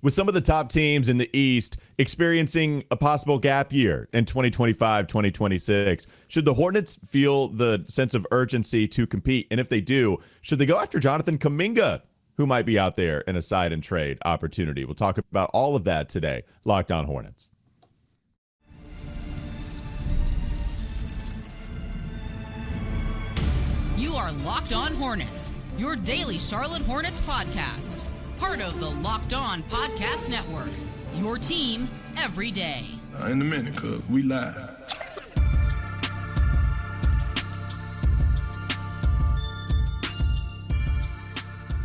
with some of the top teams in the East experiencing a possible gap year in 2025, 2026, should the Hornets feel the sense of urgency to compete? And if they do, should they go after Jonathan Kuminga, who might be out there in a side and trade opportunity? We'll talk about all of that today. Locked On Hornets. You are Locked On Hornets, your daily Charlotte Hornets podcast. Part of the Locked On Podcast Network, your team every day. In a minute, cuz we live.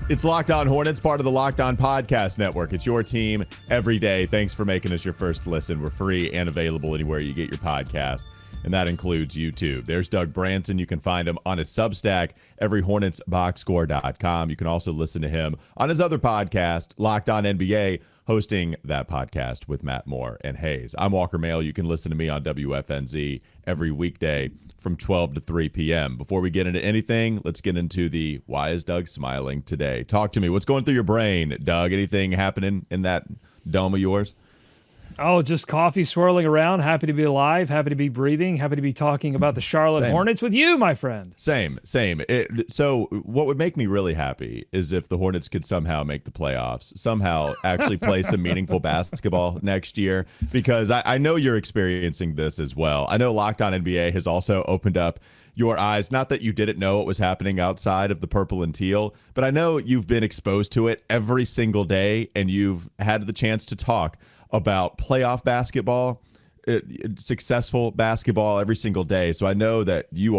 It's Locked On Hornets, part of the Locked On Podcast Network. It's your team every day. Thanks for making us your first listen. We're free and available anywhere you get your podcast, and that includes YouTube. There's Doug Branson. You can find him on his Substack, everyhornetsboxscore.com. You can also listen to him on his other podcast, Locked On NBA, hosting that podcast with Matt Moore and Hayes. I'm Walker Mail. You can listen to me on WFNZ every weekday from 12 to 3 p.m. Before we get into anything, let's get into the Why is Doug Smiling Today? Talk to me. What's going through your brain, Doug? Anything happening in that dome of yours? Oh, just coffee swirling around. Happy to be alive. Happy to be breathing. Happy to be talking about the Charlotte Hornets with you, my friend. Same. So what would make me really happy is if the Hornets could somehow make the playoffs, somehow actually play some meaningful basketball next year, because I know you're experiencing this as well. I know Locked On NBA has also opened up your eyes. Not that you didn't know what was happening outside of the purple and teal, but I know you've been exposed to it every single day, and you've had the chance to talk about playoff basketball, successful basketball every single day. So I know that you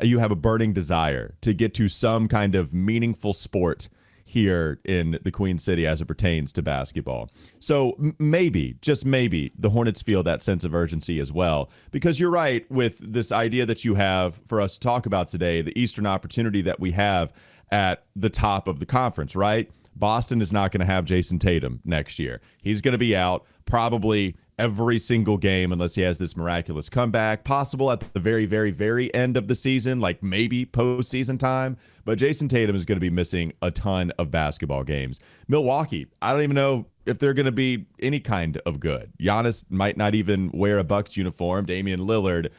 have a burning desire to get to some kind of meaningful sport here in the Queen City as it pertains to basketball. So maybe, just maybe, the Hornets feel that sense of urgency as well, because you're right with this idea that you have for us to talk about today, the Eastern opportunity that we have at the top of the conference, right? Boston is not going to have Jayson Tatum next year. He's going to be out probably every single game unless he has this miraculous comeback, possible at the very, very, very end of the season, like maybe postseason time. But Jayson Tatum is going to be missing a ton of basketball games. Milwaukee, I don't even know if they're going to be any kind of good. Giannis might not even wear a Bucks uniform. Damian Lillard,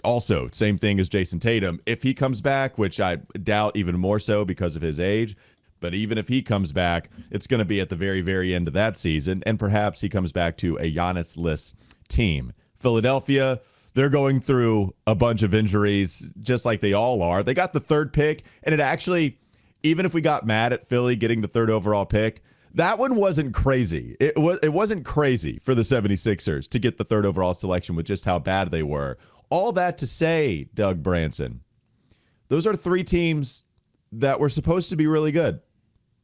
also, same thing as Jayson Tatum. If he comes back, which I doubt even more so because of his age, but even if he comes back, it's going to be at the very, very end of that season, and perhaps he comes back to a Giannis-less team. Philadelphia, they're going through a bunch of injuries, just like they all are. They got the third pick, and it actually, even if we got mad at Philly getting the third overall pick, that one wasn't crazy. It wasn't crazy for the 76ers to get the third overall selection with just how bad they were. All that to say, Doug Branson, those are three teams that were supposed to be really good.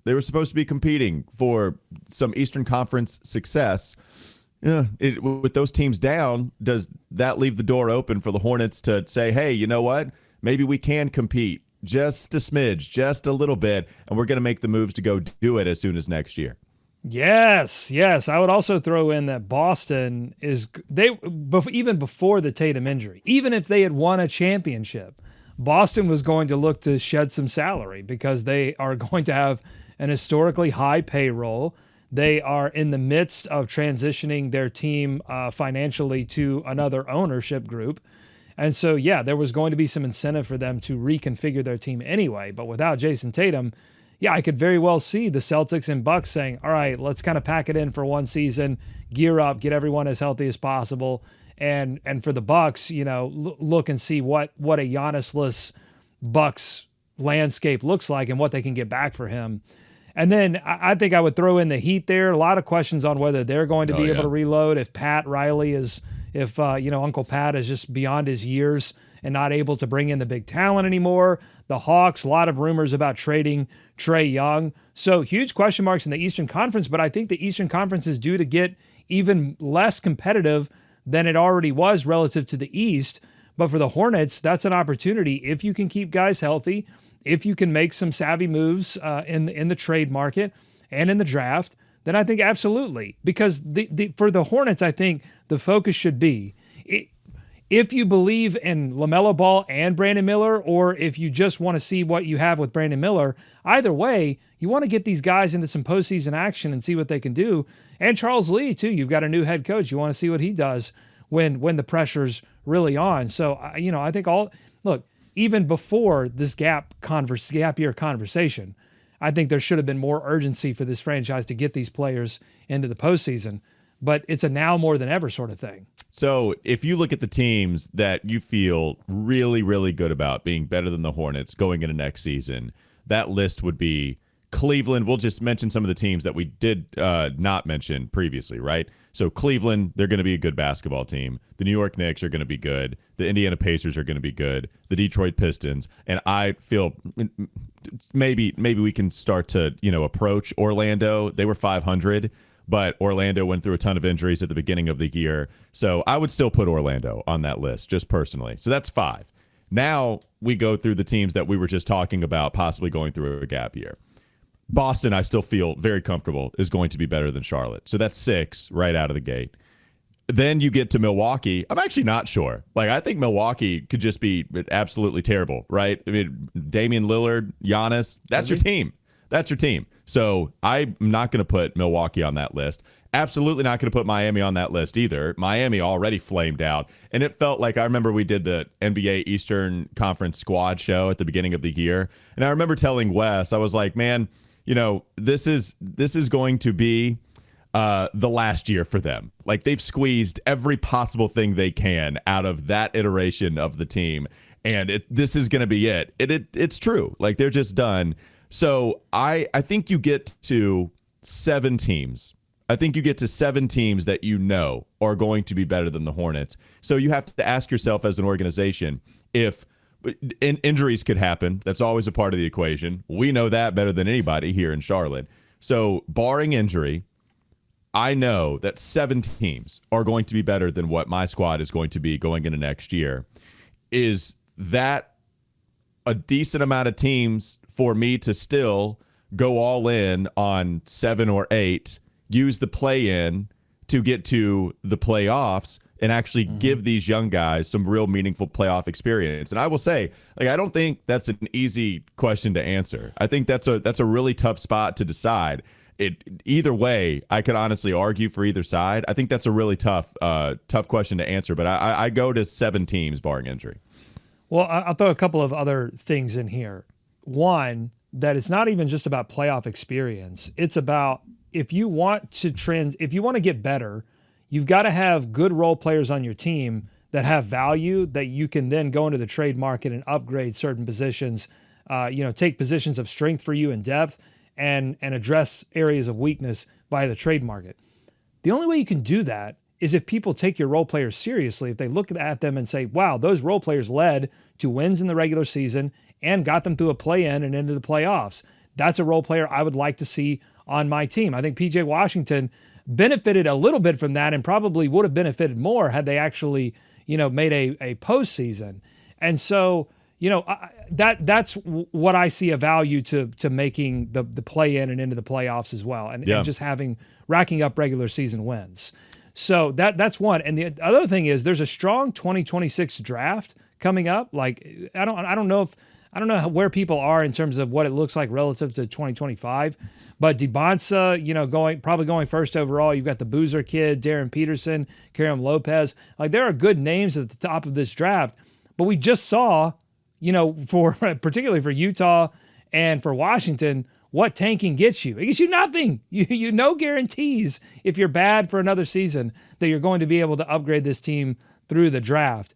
They were supposed to be competing for some Eastern Conference success. With those teams down, does that leave the door open for the Hornets to say, hey, you know what? Maybe we can compete just a smidge, just a little bit, and we're going to make the moves to go do it as soon as next year. Yes. I would also throw in that Boston even before the Tatum injury, even if they had won a championship, Boston was going to look to shed some salary because they are going to have an historically high payroll. They are in the midst of transitioning their team financially to another ownership group. And so, yeah, there was going to be some incentive for them to reconfigure their team anyway. But without Jayson Tatum, yeah, I could very well see the Celtics and Bucks saying, all right, let's kind of pack it in for one season, gear up, get everyone as healthy as possible. And for the Bucks, look and see what a Giannis-less Bucks landscape looks like and what they can get back for him. And then I think I would throw in the Heat there. A lot of questions on whether they're going to be able to reload. If Pat Riley Uncle Pat is just beyond his years and not able to bring in the big talent anymore. The Hawks, a lot of rumors about trading Trae Young. So huge question marks in the Eastern Conference, but I think the Eastern Conference is due to get even less competitive than it already was relative to the East. But for the Hornets, that's an opportunity. If you can keep guys healthy, if you can make some savvy moves in the trade market and in the draft, then I think absolutely. Because for the Hornets, I think the focus should be, if you believe in LaMelo Ball and Brandon Miller, or if you just want to see what you have with Brandon Miller, either way, you want to get these guys into some postseason action and see what they can do. And Charles Lee, too. You've got a new head coach. You want to see what he does when the pressure's really on. So, I think even before this gap year conversation, I think there should have been more urgency for this franchise to get these players into the postseason. But it's a now more than ever sort of thing. So if you look at the teams that you feel really, really good about being better than the Hornets going into next season, that list would be Cleveland. We'll just mention some of the teams that we did not mention previously, right? So Cleveland, they're going to be a good basketball team. The New York Knicks are going to be good. The Indiana Pacers are going to be good. The Detroit Pistons. And I feel maybe we can start to, approach Orlando. They were 500. But Orlando went through a ton of injuries at the beginning of the year. So I would still put Orlando on that list, just personally. So that's 5. Now we go through the teams that we were just talking about possibly going through a gap year. Boston, I still feel very comfortable, is going to be better than Charlotte. So that's 6 right out of the gate. Then you get to Milwaukee. I'm actually not sure. I think Milwaukee could just be absolutely terrible, right? I mean, Damian Lillard, Giannis, that's your team. That's your team. So I'm not going to put Milwaukee on that list. Absolutely not going to put Miami on that list either. Miami already flamed out. And it felt like I remember we did the NBA Eastern Conference squad show at the beginning of the year. And I remember telling Wes, I was like, man, this is going to be the last year for them. They've squeezed every possible thing they can out of that iteration of the team. And this is going to be it. It's true. They're just done. So I think you get to 7 teams. I think you get to 7 teams that are going to be better than the Hornets. So you have to ask yourself as an organization if injuries could happen. That's always a part of the equation. We know that better than anybody here in Charlotte. So barring injury, I know that 7 teams are going to be better than what my squad is going to be going into next year. Is that a decent amount of teams for me to still go all in on 7 or 8, use the play-in to get to the playoffs and actually give these young guys some real meaningful playoff experience? And I will say, I don't think that's an easy question to answer. I think that's a really tough spot to decide. Either way, I could honestly argue for either side. I think that's a really tough question to answer, but I go to 7 teams barring injury. Well, I'll throw a couple of other things in here. One, that it's not even just about playoff experience. It's about if you want to get better, you've got to have good role players on your team that have value that you can then go into the trade market and upgrade certain positions, take positions of strength for you in depth and address areas of weakness via the trade market. The only way you can do that is if people take your role players seriously, if they look at them and say, wow, those role players led to wins in the regular season and got them through a play-in and into the playoffs. That's a role player I would like to see on my team. I think P.J. Washington benefited a little bit from that and probably would have benefited more had they actually, made a postseason. And so, that's what I see a value to making the play-in and into the playoffs as well, and just racking up regular season wins. So that's one. And the other thing is there's a strong 2026 draft coming up. I don't know where people are in terms of what it looks like relative to 2025, but DeBonsa, probably going first overall. You've got the Boozer kid, Darren Peterson, Karim Lopez. There are good names at the top of this draft, but we just saw, particularly for Utah and for Washington, what tanking gets you. It gets you nothing. You no guarantees if you're bad for another season that you're going to be able to upgrade this team through the draft.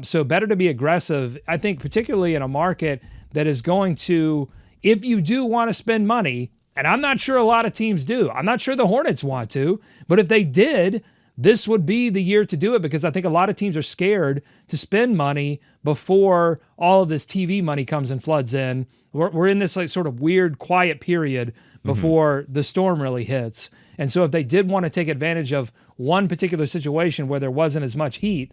So better to be aggressive, I think, particularly in a market that is going to, if you do want to spend money, and I'm not sure a lot of teams do. I'm not sure the Hornets want to, but if they did, this would be the year to do it because I think a lot of teams are scared to spend money before all of this TV money comes and floods in. We're in this sort of weird quiet period before the storm really hits. And so if they did want to take advantage of one particular situation where there wasn't as much heat,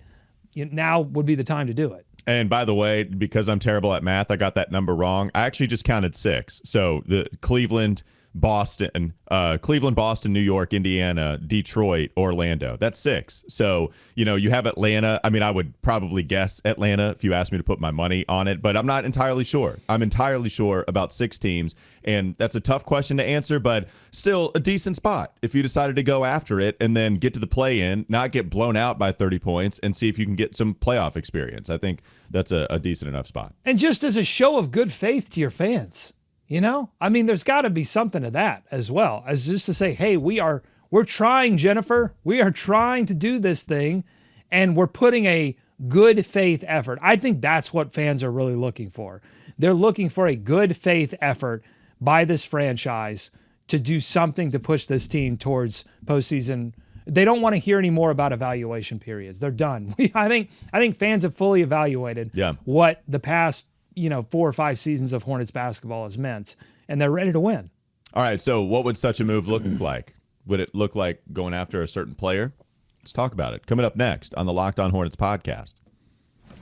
now would be the time to do it. And by the way, because I'm terrible at math, I got that number wrong. I actually just counted 6. So the Cleveland, Boston, Cleveland, Boston, New York, Indiana, Detroit, Orlando. That's 6. So, you have Atlanta. I mean, I would probably guess Atlanta if you asked me to put my money on it, but I'm not entirely sure. I'm entirely sure about 6 teams, and that's a tough question to answer, but still a decent spot if you decided to go after it and then get to the play-in, not get blown out by 30 points, and see if you can get some playoff experience. I think that's a decent enough spot. And just as a show of good faith to your fans. I mean, there's got to be something to that as well, as just to say, hey, we're trying, Jennifer. We are trying to do this thing, and we're putting a good faith effort. I think that's what fans are really looking for. They're looking for a good faith effort by this franchise to do something to push this team towards postseason. They don't want to hear any more about evaluation periods. They're done. I think fans have fully evaluated what the past 4 or 5 seasons of Hornets basketball has meant, and they're ready to win. All right, so what would such a move look like? Would it look like going after a certain player? Let's talk about it. Coming up next on the Locked On Hornets podcast.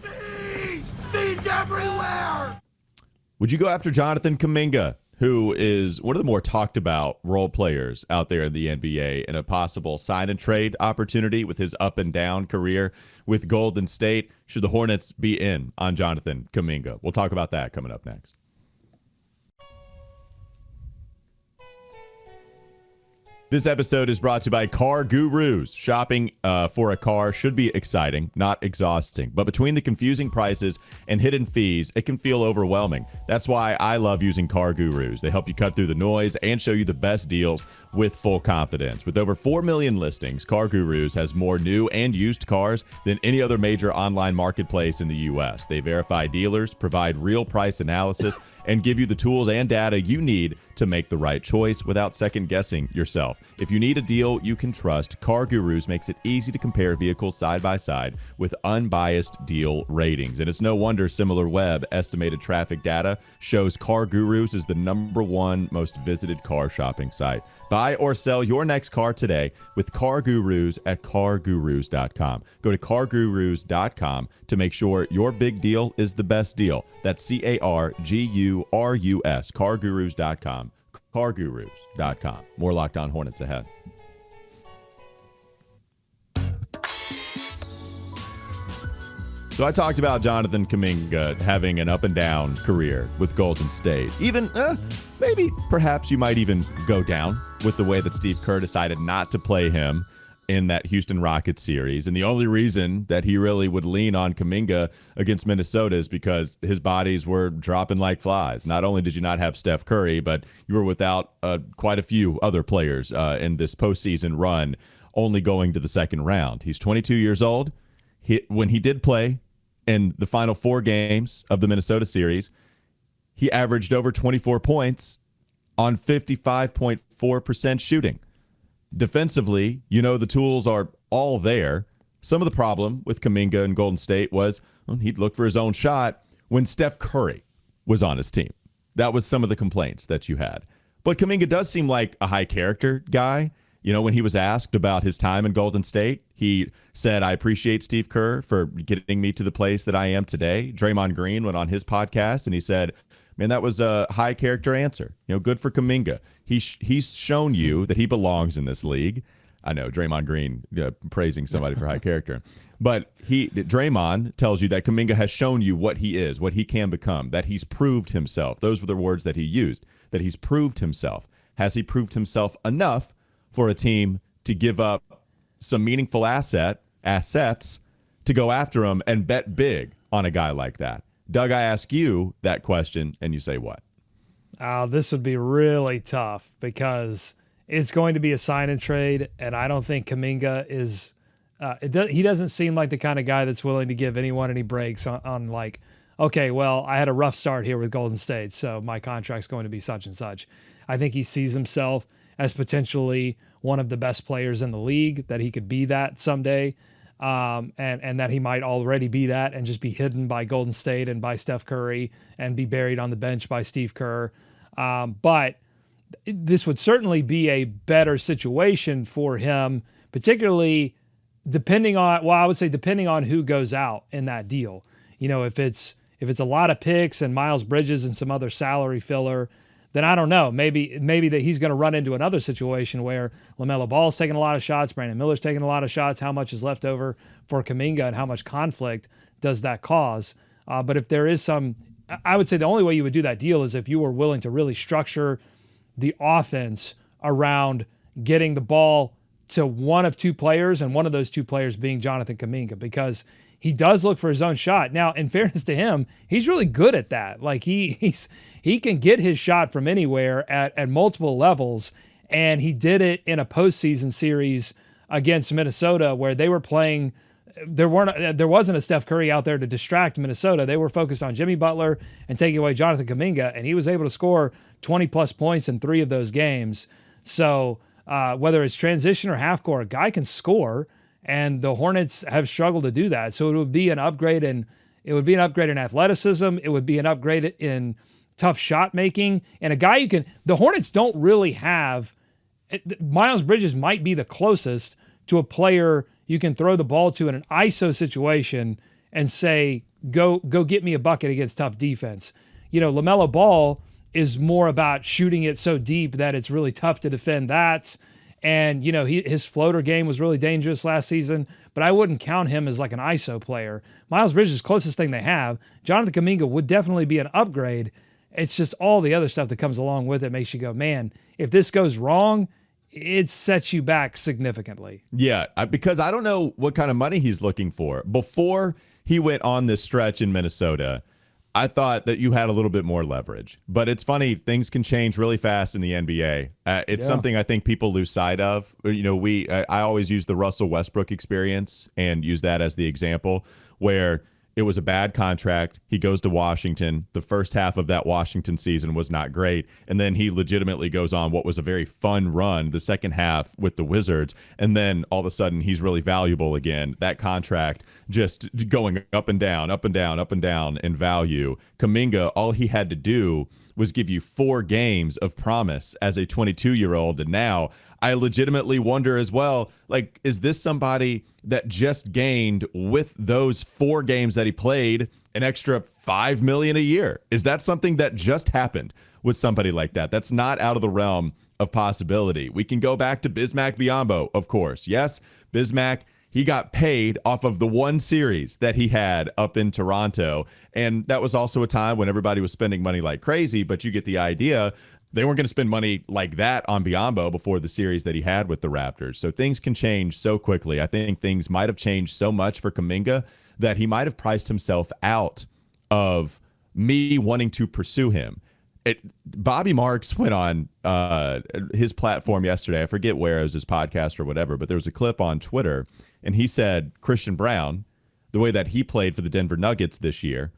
Speed's everywhere! Would you go after Jonathan Kuminga, who is one of the more talked about role players out there in the NBA, in a possible sign and trade opportunity with his up and down career with Golden State? Should the Hornets be in on Jonathan Kuminga? We'll talk about that coming up next. This episode is brought to you by Car Gurus. Shopping for a car should be exciting, not exhausting. But between the confusing prices and hidden fees, it can feel overwhelming. That's why I love using Car Gurus. They help you cut through the noise and show you the best deals with full confidence. With over 4 million listings, Car Gurus has more new and used cars than any other major online marketplace in the U.S. They verify dealers, provide real price analysis, and give you the tools and data you need to make the right choice without second-guessing yourself. If you need a deal you can trust, Car Gurus makes it easy to compare vehicles side by side with unbiased deal ratings. And it's no wonder SimilarWeb estimated traffic data shows Car Gurus is the #1 most visited car shopping site. Buy or sell your next car today with Car Gurus at CarGurus.com. Go to CarGurus.com to make sure your big deal is the best deal. That's CarGurus, CarGurus.com. CarGurus.com. More Locked On Hornets ahead. So I talked about Jonathan Kuminga having an up and down career with Golden State. Even, maybe, perhaps you might even go down with the way that Steve Kerr decided not to play him in that Houston Rockets series. And the only reason that he really would lean on Kuminga against Minnesota is because his bodies were dropping like flies. Not only did you not have Steph Curry, but you were without quite a few other players in this postseason run, only going to the second round. He's 22 years old. When he did play in the final 4 games of the Minnesota series, he averaged over 24 points on 55.4% shooting. Defensively, the tools are all there. Some of the problem with Kuminga and Golden State was he'd look for his own shot when Steph Curry was on his team. That was some of the complaints that you had. But Kuminga does seem like a high character guy. When he was asked about his time in Golden State, he said, I appreciate Steve Kerr for getting me to the place that I am today. Draymond Green went on his podcast and he said, man, that was a high character answer. Good for Kuminga. He's shown you that he belongs in this league. I know Draymond Green praising somebody for high character, but Draymond tells you that Kuminga has shown you what he is, what he can become, that he's proved himself. Those were the words that he used, that he's proved himself. Has he proved himself enough for a team to give up some meaningful assets to go after him and bet big on a guy like that? Doug, I ask you that question, and you say what? This would be really tough because it's going to be a sign and trade, and I don't think Kuminga is he doesn't seem like the kind of guy that's willing to give anyone any breaks on like, okay, well, I had a rough start here with Golden State, so my contract's going to be such and such. I think he sees himself as potentially one of the best players in the league, that he could be that someday, and that he might already be that and just be hidden by Golden State and by Steph Curry and be buried on the bench by Steve Kerr. But this would certainly be a better situation for him, particularly depending on who goes out in that deal. If it's a lot of picks and Miles Bridges and some other salary filler, then I don't know. Maybe that he's going to run into another situation where LaMelo Ball's taking a lot of shots, Brandon Miller's taking a lot of shots. How much is left over for Kuminga, and how much conflict does that cause? But if there is some, I would say the only way you would do that deal is if you were willing to really structure the offense around getting the ball to one of two players, and one of those two players being Jonathan Kuminga, because he does look for his own shot. Now, in fairness to him, he's really good at that. Like he can get his shot from anywhere at multiple levels, and he did it in a postseason series against Minnesota where they were playing. There wasn't a Steph Curry out there to distract Minnesota. They were focused on Jimmy Butler and taking away Jonathan Kuminga, and he was able to score 20-plus points in 3 of those games. So whether it's transition or half court, a guy can score, and the Hornets have struggled to do that. So it would be an upgrade in athleticism. It would be an upgrade in tough shot making, and a guy you can. The Hornets don't really have. Miles Bridges might be the closest to a player you can throw the ball to in an ISO situation and say, go get me a bucket against tough defense. LaMelo Ball is more about shooting it so deep that it's really tough to defend that. And, his floater game was really dangerous last season, but I wouldn't count him as like an ISO player. Miles Bridges is the closest thing they have. Jonathan Kuminga would definitely be an upgrade. It's just all the other stuff that comes along with it makes you go, man, if this goes wrong, it sets you back significantly. Yeah, because I don't know what kind of money he's looking for. Before he went on this stretch in Minnesota, I thought that you had a little bit more leverage. But it's funny, things can change really fast in the NBA. It's something I think people lose sight of. I always use the Russell Westbrook experience and use that as the example, where it was a bad contract. He goes to Washington. The first half of that Washington season was not great. And then he legitimately goes on what was a very fun run, the second half with the Wizards. And then all of a sudden he's really valuable again. That contract just going up and down, up and down, up and down in value. Kuminga, all he had to do was give you 4 games of promise as a 22-year-old. And now I legitimately wonder as well, like, is this somebody that just gained with those 4 games that he played an extra $5 million a year? Is that something that just happened with somebody like that? That's not out of the realm of possibility. We can go back to Bismack Biyombo, of course. Yes, Bismack, he got paid off of the one series that he had up in Toronto. And that was also a time when everybody was spending money like crazy, but you get the idea. They weren't going to spend money like that on Biyombo before the series that he had with the Raptors. So things can change so quickly. I think things might have changed so much for Kuminga that he might have priced himself out of me wanting to pursue him. Bobby Marks went on his platform yesterday. I forget where, it was his podcast or whatever, but there was a clip on Twitter, and he said Christian Brown, the way that he played for the Denver Nuggets this year,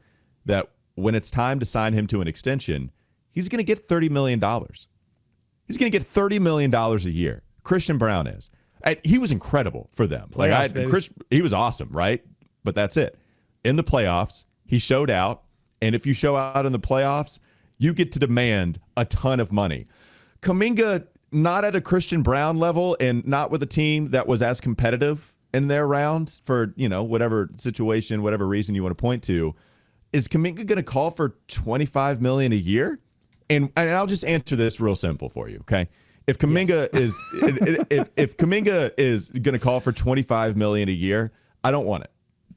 that when it's time to sign him to an extension, he's going to get $30 million. He's going to get $30 million a year. Christian Brown is. He was incredible for them. He was awesome, right? But that's it. In the playoffs, he showed out. And if you show out in the playoffs, you get to demand a ton of money. Kuminga, not at a Christian Brown level and not with a team that was as competitive in their round for, whatever situation, whatever reason you want to point to. Is Kuminga going to call for $25 million a year? And I'll just answer this real simple for you, okay? If Kuminga if Kuminga is going to call for $25 million a year, I don't want it.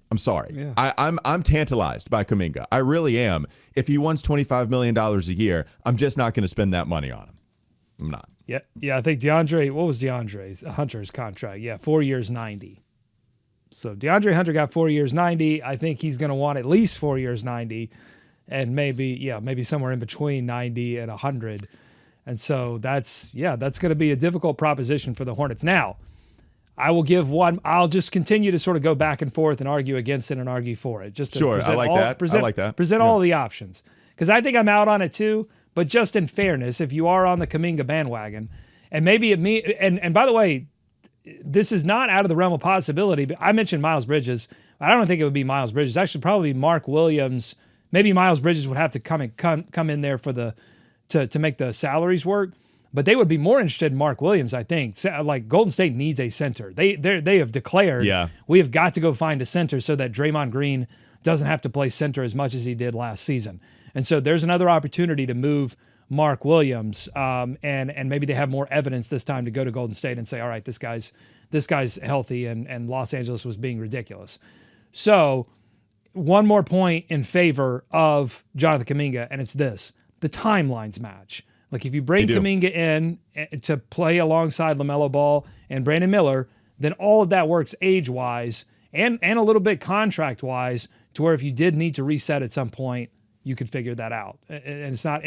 I'm sorry. Yeah. I'm tantalized by Kuminga. I really am. If he wants $25 million a year, I'm just not going to spend that money on him. I'm not. Yeah. I think what was DeAndre Hunter's contract? Yeah, 4 years, 90. So DeAndre Hunter got 4 years, 90. I think he's going to want at least 4 years, 90, and maybe somewhere in between 90 and 100. And so that's going to be a difficult proposition for the Hornets. Now, I will give one. I'll just continue to sort of go back and forth and argue against it and argue for it. Just to sure, I like that. Present all the options, because I think I'm out on it too. But just in fairness, if you are on the Kuminga bandwagon, and maybe and by the way, this is not out of the realm of possibility. But I mentioned Miles Bridges. I don't think it would be Miles Bridges. Actually, probably Mark Williams. Maybe Miles Bridges would have to come in there for to make the salaries work. But they would be more interested in Mark Williams, I think. Like, Golden State needs a center. They have declared, we have got to go find a center so that Draymond Green doesn't have to play center as much as he did last season. And so there's another opportunity to move Mark Williams, and maybe they have more evidence this time to go to Golden State and say, all right, this guy's healthy, and Los Angeles was being ridiculous. So one more point in favor of Jonathan Kuminga, and it's this: the timelines match. Like if you bring Kuminga in to play alongside LaMelo Ball and Brandon Miller, then all of that works age-wise and a little bit contract-wise to where if you did need to reset at some point, you could figure that out. And it's not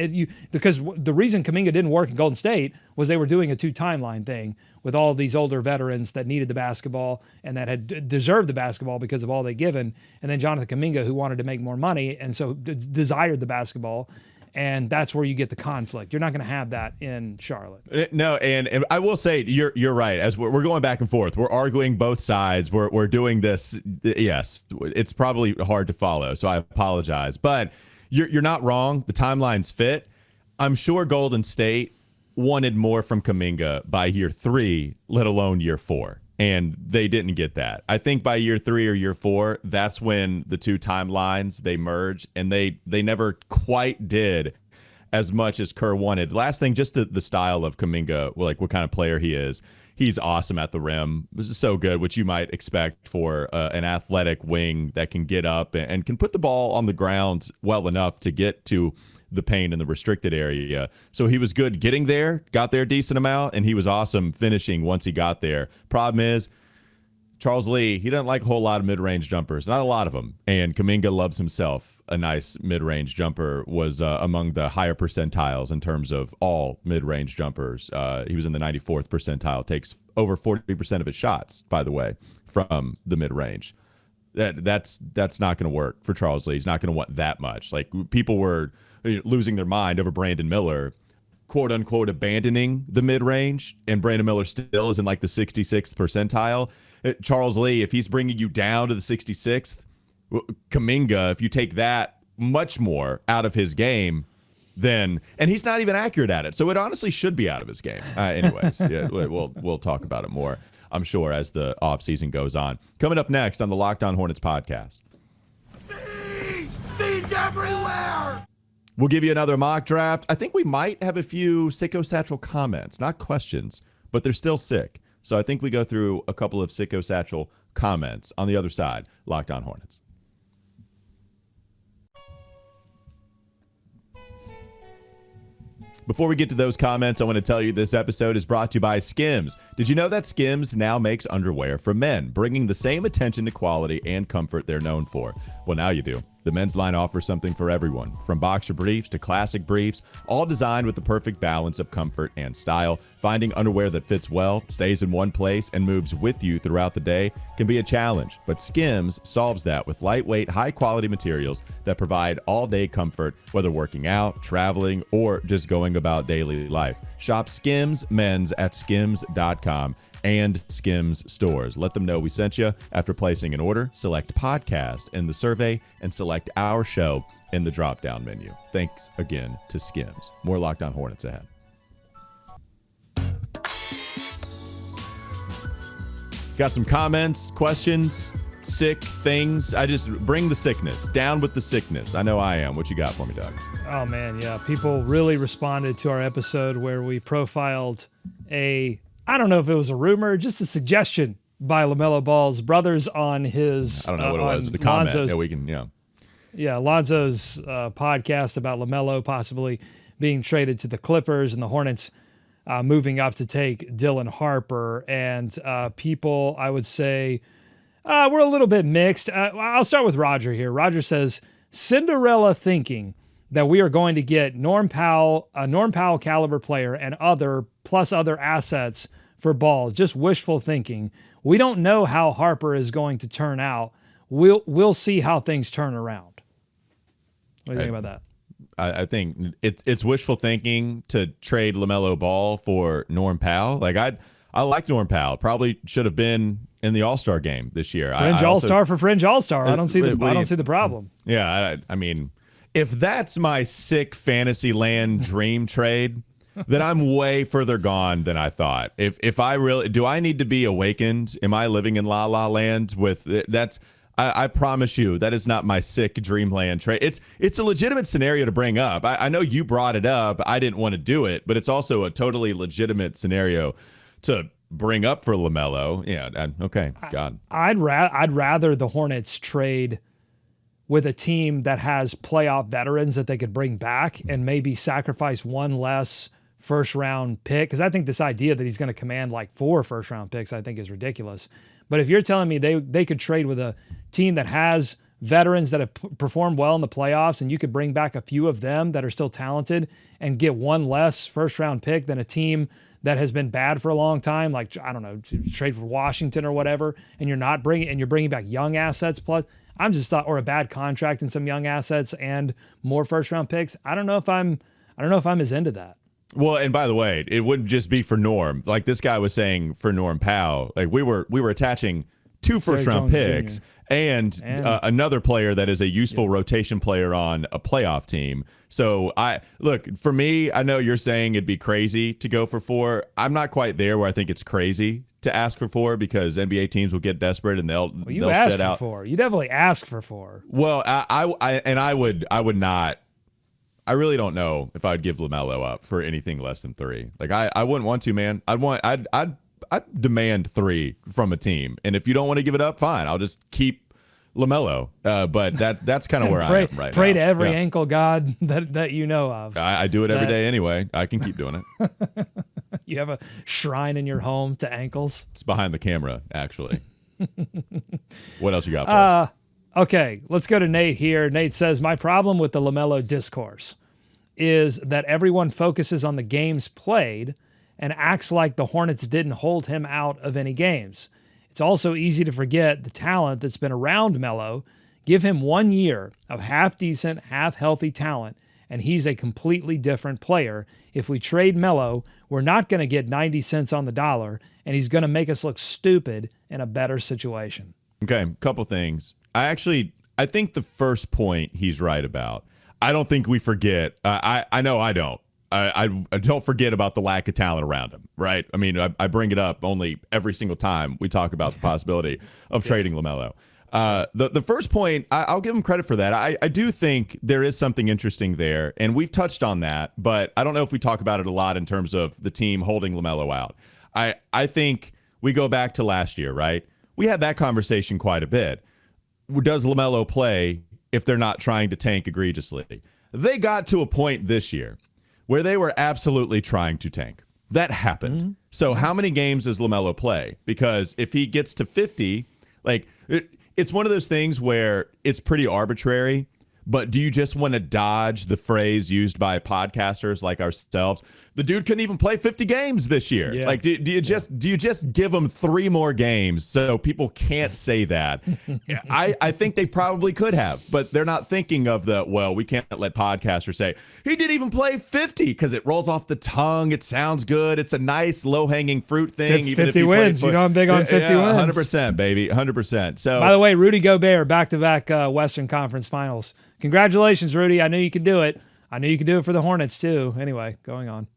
because the reason Kuminga didn't work in Golden State was they were doing a 2-timeline thing with all of these older veterans that needed the basketball and that had deserved the basketball because of all they'd given, and then Jonathan Kuminga, who wanted to make more money and so desired the basketball. And that's where you get the conflict. You're not going to have that in Charlotte. No, and I will say you're right. As we're going back and forth, we're arguing both sides. We're doing this. Yes, it's probably hard to follow, so I apologize. But you're not wrong. The timelines fit. I'm sure Golden State wanted more from Kuminga by year 3, let alone year 4. And they didn't get that. I think by year 3 or year 4, that's when the 2 timelines, they merge, and they never quite did as much as Kerr wanted. Last thing, just the style of Kuminga, like what kind of player he is. He's awesome at the rim. This is so good, which you might expect for an athletic wing that can get up and can put the ball on the ground well enough to get to the paint in the restricted area. So he was good getting there, got there a decent amount, and he was awesome finishing once he got there. Problem is, Charles Lee, he doesn't like a whole lot of mid-range jumpers, not a lot of them. And Kuminga loves himself a nice mid-range jumper, was among the higher percentiles in terms of all mid-range jumpers. He was in the 94th percentile, takes over 40% of his shots, by the way, from the mid-range. That's not going to work for Charles Lee. He's not going to want that much. Like, people were losing their mind over Brandon Miller, quote unquote, abandoning the mid-range, and Brandon Miller still is in like the 66th percentile. Charles Lee, if he's bringing you down to the 66th, Kuminga, if you take that much more out of his game, then, and he's not even accurate at it, so it honestly should be out of his game. Anyways, yeah, we'll talk about it more, I'm sure, as the offseason goes on. Coming up next on the Locked On Hornets podcast. Bees everywhere! We'll give you another mock draft. I think we might have a few Sicko Satchel comments, not questions, but they're still sick. So I think we go through a couple of Sicko Satchel comments on the other side. Locked On Hornets. Before we get to those comments, I want to tell you this episode is brought to you by Skims. Did you know that Skims now makes underwear for men, bringing the same attention to quality and comfort they're known for? Well, now you do. The men's line offers something for everyone, from boxer briefs to classic briefs, all designed with the perfect balance of comfort and style. Finding underwear that fits well, stays in one place, and moves with you throughout the day can be a challenge, but Skims solves that with lightweight, high-quality materials that provide all-day comfort, whether working out, traveling, or just going about daily life. Shop Skims Men's at skims.com and Skims stores. Let them know we sent you. After placing an order, select podcast in the survey and select our show in the drop-down menu. Thanks again to Skims. More Locked On Hornets ahead. Got some comments, questions, sick things. I just bring the sickness. Down with the sickness. I know I am. What you got for me, Doug? Oh, man, yeah. People really responded to our episode where we profiled I don't know if it was a rumor, just a suggestion by LaMelo Ball's brothers on his. I don't know what it was. The comment. Yeah, we can. Yeah. Yeah, Lonzo's podcast about LaMelo possibly being traded to the Clippers and the Hornets moving up to take Dylan Harper. And people, I would say, we're a little bit mixed. I'll start with Roger here. Roger says, Cinderella thinking that we are going to get Norm Powell, a Norm Powell caliber player, and other assets for Ball. Just wishful thinking. We don't know how Harper is going to turn out. We'll see how things turn around. What do you think about that? I think it's wishful thinking to trade LaMelo Ball for Norm Powell. Like I like Norm Powell. Probably should have been in the All-Star game this year. Fringe All-Star for Fringe All-Star. I don't see the problem. Yeah, I mean, if that's my sick fantasy land dream trade, then I'm way further gone than I thought. If I really do, I need to be awakened. Am I living in La La Land with that's? I promise you that is not my sick dreamland trade. It's a legitimate scenario to bring up. I know you brought it up. I didn't want to do it, but it's also a totally legitimate scenario to bring up for LaMelo. Yeah. Okay. God. I'd rather the Hornets trade with a team that has playoff veterans that they could bring back and maybe sacrifice one less first round pick. Because I think this idea that he's going to command like 4 first round picks, I think is ridiculous. But if you're telling me they could trade with a team that has veterans that have performed well in the playoffs, and you could bring back a few of them that are still talented and get one less first round pick than a team that has been bad for a long time, like, I don't know, trade for Washington or whatever, and you're bringing back young assets plus or a bad contract and some young assets and more first round picks. I don't know if I'm as into that. Well, and by the way, it wouldn't just be for Norm. Like this guy was saying for Norm Powell, like we were attaching 2 first round picks and another player that is a useful rotation player on a playoff team. So for me, I know you're saying it'd be crazy to go for 4. I'm not quite there where I think it's crazy to ask for 4 because NBA teams will get desperate and they'll shed out. 4. You definitely ask for 4. Well, I would not. I really don't know if I'd give LaMelo up for anything less than 3. Like I wouldn't want to, man. I'd demand 3 from a team, and if you don't want to give it up, fine. I'll just keep LaMelo. But that's kind of where I am right now. Pray to every ankle god that you know of. I do it every day anyway. I can keep doing it. You have a shrine in your home to ankles. It's behind the camera, actually. What else you got for us? Okay, let's go to Nate here. Nate says, my problem with the LaMelo discourse is that everyone focuses on the games played and acts like the Hornets didn't hold him out of any games. It's also easy to forget the talent that's been around Melo. Give him 1 year of half-decent, half-healthy talent, and he's a completely different player. If we trade Melo, we're not going to get 90 cents on the dollar, and he's going to make us look stupid in a better situation. Okay, couple things. I think the first point he's right about. I don't think we forget. I know I don't. I don't forget about the lack of talent around him, right? I mean, I bring it up only every single time we talk about the possibility of trading LaMelo. The first point, I'll give him credit for that. I do think there is something interesting there, and we've touched on that, but I don't know if we talk about it a lot in terms of the team holding LaMelo out. I think we go back to last year, right? We had that conversation quite a bit. Does LaMelo play if they're not trying to tank egregiously? They got to a point this year where they were absolutely trying to tank. That happened. Mm-hmm. So how many games does LaMelo play? Because if he gets to 50, it's one of those things where it's pretty arbitrary, but do you just want to dodge the phrase used by podcasters like ourselves? The dude couldn't even play 50 games this year. Yeah. Like, do you just give him 3 more games so people can't say that? I think they probably could have, but they're not thinking of we can't let podcasters say he didn't even play 50 because it rolls off the tongue. It sounds good. It's a nice low-hanging fruit thing. 50 even if wins. You know I'm big on 50 wins. 100%, baby. 100%. So, by the way, Rudy Gobert, back-to-back Western Conference Finals. Congratulations, Rudy. I knew you could do it. I knew you could do it for the Hornets, too. Anyway, going on.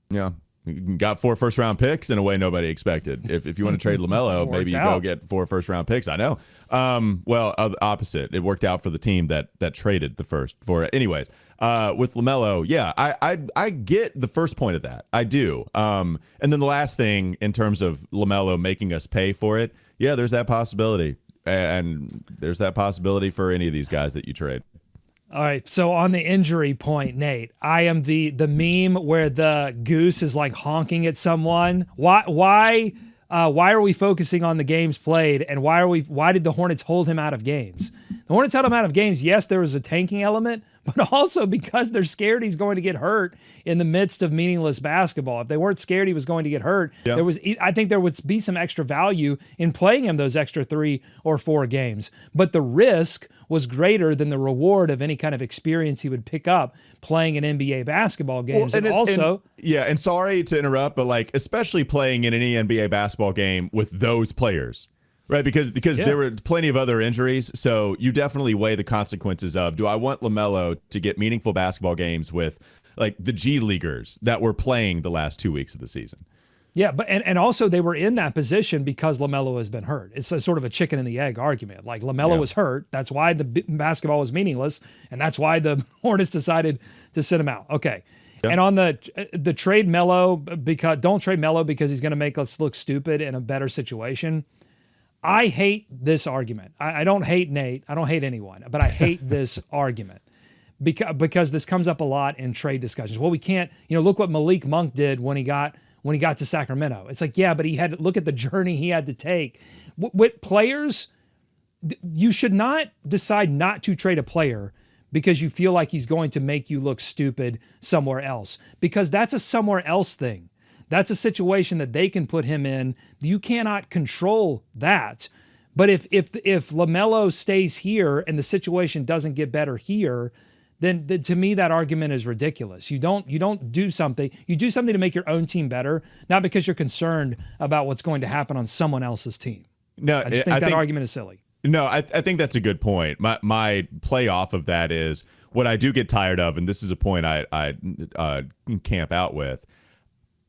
Yeah. You got 4 first-round picks in a way nobody expected. If you want to trade LaMelo, maybe you go get 4 first-round picks. I know. Opposite. It worked out for the team that traded the first for it. Anyways, with LaMelo, yeah, I get the first point of that. I do. And then the last thing in terms of LaMelo making us pay for it, yeah, there's that possibility. And there's that possibility for any of these guys that you trade. All right, so on the injury point, Nate, I am the meme where the goose is like honking at someone. Why are we focusing on the games played, and why did the Hornets hold him out of games? The Hornets held him out of games. Yes, there was a tanking element, but also because they're scared he's going to get hurt in the midst of meaningless basketball. If they weren't scared he was going to get hurt, I think there would be some extra value in playing him those extra 3 or 4 games. But the risk was greater than the reward of any kind of experience he would pick up playing in NBA basketball games. And sorry to interrupt, but especially playing in any NBA basketball game with those players. Right, because there were plenty of other injuries, so you definitely weigh the consequences of, do I want LaMelo to get meaningful basketball games with the G Leaguers that were playing the last 2 weeks of the season? Yeah, but and also they were in that position because LaMelo has been hurt. It's a sort of a chicken and the egg argument. Like LaMelo was hurt, that's why the basketball was meaningless, and that's why the Hornets decided to sit him out. Okay, and on the trade Melo, because don't trade Melo because he's going to make us look stupid in a better situation. I hate this argument. I don't hate Nate. I don't hate anyone, but I hate this argument. Because this comes up a lot in trade discussions. Well, we can't, look what Malik Monk did when he got to Sacramento. It's like, yeah, but he had to look at the journey he had to take. With players, you should not decide not to trade a player because you feel like he's going to make you look stupid somewhere else. Because that's a somewhere else thing. That's a situation that they can put him in. You cannot control that. But if LaMelo stays here and the situation doesn't get better here, then to me that argument is ridiculous. You don't do something. You do something to make your own team better, not because you're concerned about what's going to happen on someone else's team. No, I just think that argument is silly. No, I think that's a good point. My play off of that is what I do get tired of, and this is a point I camp out with.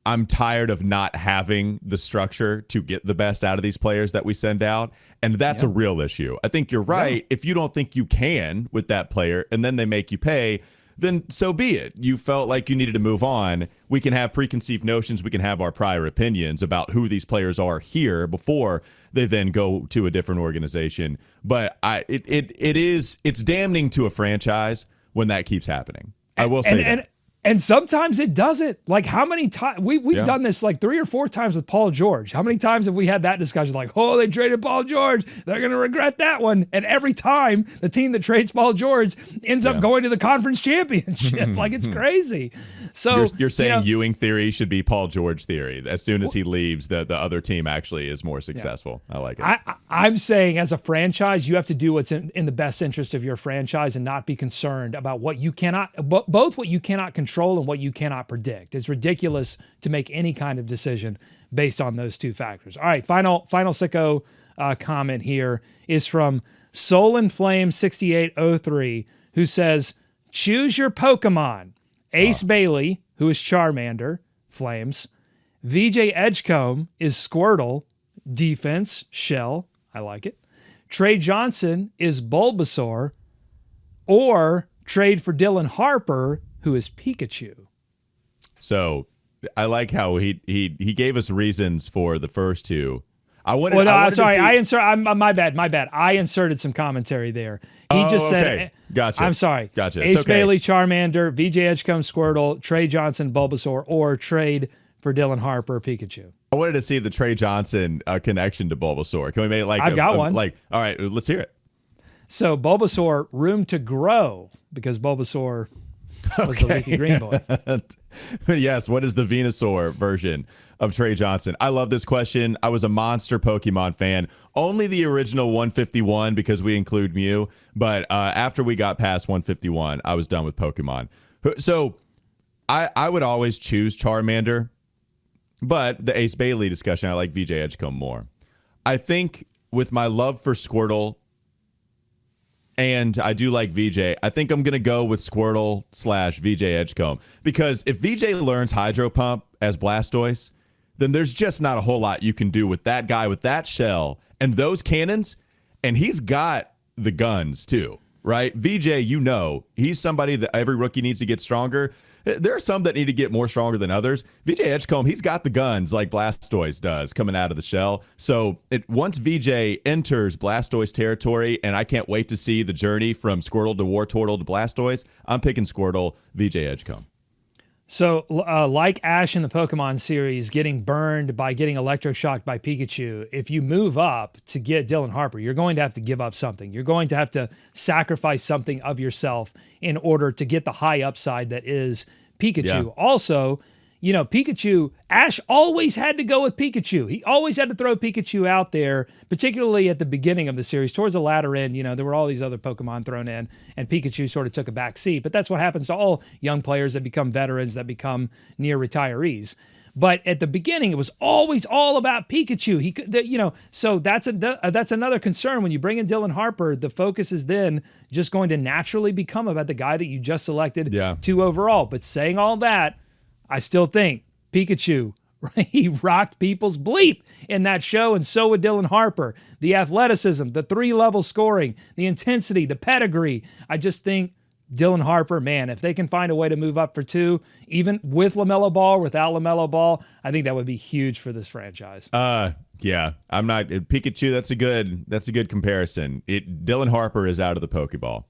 I'm tired of not having the structure to get the best out of these players that we send out. And that's a real issue. I think you're right. Yeah. If you don't think you can with that player and then they make you pay, then so be it. You felt like you needed to move on. We can have preconceived notions. We can have our prior opinions about who these players are here before they then go to a different organization. But it's damning to a franchise when that keeps happening. I will say that. And sometimes it doesn't. Like how many times we've done this like 3 or 4 times with Paul George. How many times have we had that discussion? Like, oh, they traded Paul George. They're going to regret that one. And every time the team that trades Paul George ends up going to the conference championship. Like it's crazy. So you're saying Ewing theory should be Paul George theory. As soon as he leaves, the other team actually is more successful. I like it. I'm saying as a franchise, you have to do what's in the best interest of your franchise and not be concerned about what you cannot, both what you cannot control and what you cannot predict. It's ridiculous to make any kind of decision based on those two factors. All right, final sicko comment here is from Soul Flame 6803, who says, choose your Pokemon. Ace Bailey, who is Charmander, Flames. VJ Edgecombe is Squirtle, defense, Shell. I like it. Trey Johnson is Bulbasaur, or trade for Dylan Harper, who is Pikachu. So I like how he gave us reasons for the first two. My bad. I inserted some commentary there. He just said, gotcha. I'm sorry. Gotcha. Ace Bailey, Charmander, VJ Edgecombe, Squirtle, Trey Johnson, Bulbasaur, or trade for Dylan Harper, Pikachu. I wanted to see the Trey Johnson connection to Bulbasaur. Can we make it like I've got one. All right, let's hear it. So Bulbasaur, room to grow, because Bulbasaur was the leafy green boy. Yes, what is the Venusaur version of Trey Johnson? I love this question. I was a monster Pokemon fan. Only the original 151 because we include Mew. But after we got past 151, I was done with Pokemon. So I would always choose Charmander. But the Ace Bailey discussion, I like VJ Edgecombe more. I think with my love for Squirtle, and I do like VJ, I think I'm going to go with Squirtle / VJ Edgecombe. Because if VJ learns Hydro Pump as Blastoise, then there's just not a whole lot you can do with that guy, with that shell, and those cannons. And he's got the guns too, right? VJ, he's somebody that every rookie needs to get stronger. There are some that need to get more stronger than others. VJ Edgecombe, he's got the guns like Blastoise does coming out of the shell. So once VJ enters Blastoise territory, and I can't wait to see the journey from Squirtle to Wartortle to Blastoise, I'm picking Squirtle, VJ Edgecombe. So like Ash in the Pokemon series, getting burned by getting electroshocked by Pikachu, if you move up to get Dylan Harper, you're going to have to give up something. You're going to have to sacrifice something of yourself in order to get the high upside that is Pikachu. Yeah. Also, Pikachu, Ash always had to go with Pikachu. He always had to throw Pikachu out there, particularly at the beginning of the series. Towards the latter end, there were all these other Pokemon thrown in, and Pikachu sort of took a back seat. But that's what happens to all young players that become veterans, that become near retirees. But at the beginning, it was always all about Pikachu. So that's another concern. When you bring in Dylan Harper, the focus is then just going to naturally become about the guy that you just selected 2 overall. But saying all that, I still think Pikachu, Right? He rocked people's bleep in that show, and so would Dylan Harper. The athleticism, the 3-level scoring, the intensity, the pedigree. I just think Dylan Harper, man, if they can find a way to move up for 2, even with LaMelo Ball, without LaMelo Ball, I think that would be huge for this franchise. Yeah, I'm not Pikachu. That's a good comparison. Dylan Harper is out of the Pokeball,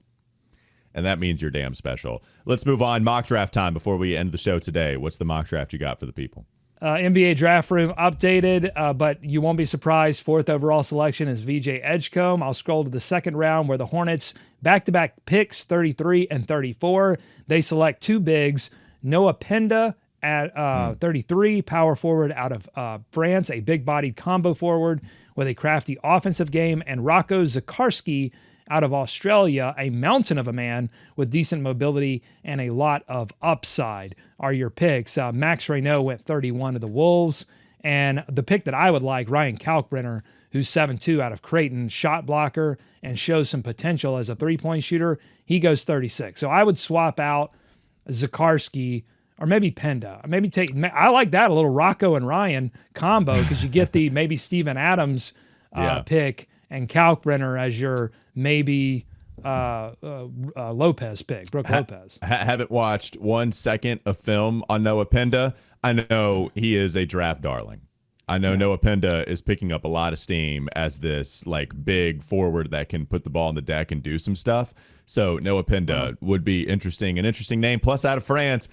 and that means you're damn special. Let's move on. Mock draft time before we end the show today. What's the mock draft you got for the people? NBA draft room updated, but you won't be surprised. 4th overall selection is VJ Edgecombe. I'll scroll to the 2nd round where the Hornets back-to-back picks 33 and 34. They select 2 bigs, Noah Penda at 33, power forward out of France, a big-bodied combo forward with a crafty offensive game, and Rocco Zakarski out of Australia, a mountain of a man with decent mobility and a lot of upside are your picks. Max Reynaud went 31 to the Wolves, and the pick that I would like, Ryan Kalkbrenner, who's 7'2" out of Creighton, shot blocker, and shows some potential as a three-point shooter, he goes 36. So I would swap out Zakarski or maybe Penda. I like that, a little Rocco and Ryan combo, because you get the maybe Steven Adams pick and Kalkbrenner as your maybe Lopez pick, Brooke Lopez. Haven't watched 1 second of film on Noah Penda. I know he is a draft darling. I know Noah Penda is picking up a lot of steam as this like big forward that can put the ball on the deck and do some stuff. So Noah Penda would be an interesting name. Plus, out of France,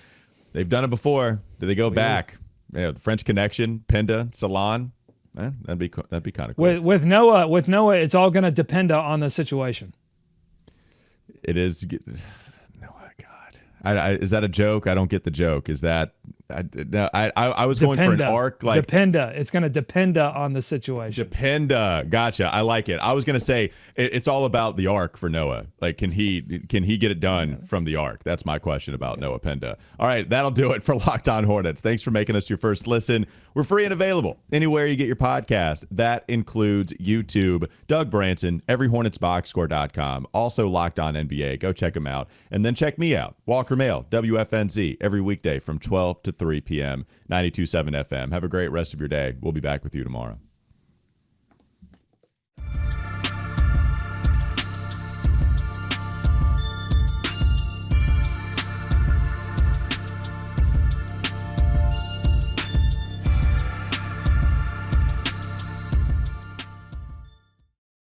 they've done it before. Did they go back? Yeah, the French connection, Penda, Salon. That'd be kind of cool. With Noah, it's all going to depend on the situation. It is. Noah, God, is that a joke? I don't get the joke. Is that? I was going for an arc like Dependa. It's going to depend on the situation. Dependa. Gotcha. I like it. I was going to say it's all about the arc for Noah. Like, can he get it done from the arc? That's my question about Noah Penda. All right, that'll do it for Locked On Hornets. Thanks for making us your first listen. We're free and available anywhere you get your podcast. That includes YouTube. Doug Branson, everyhornetsboxscore.com. Also Locked On NBA. Go check him out. And then check me out, Walker Mail, WFNZ, every weekday from 12 to 3 p.m., 92.7 FM. Have a great rest of your day. We'll be back with you tomorrow.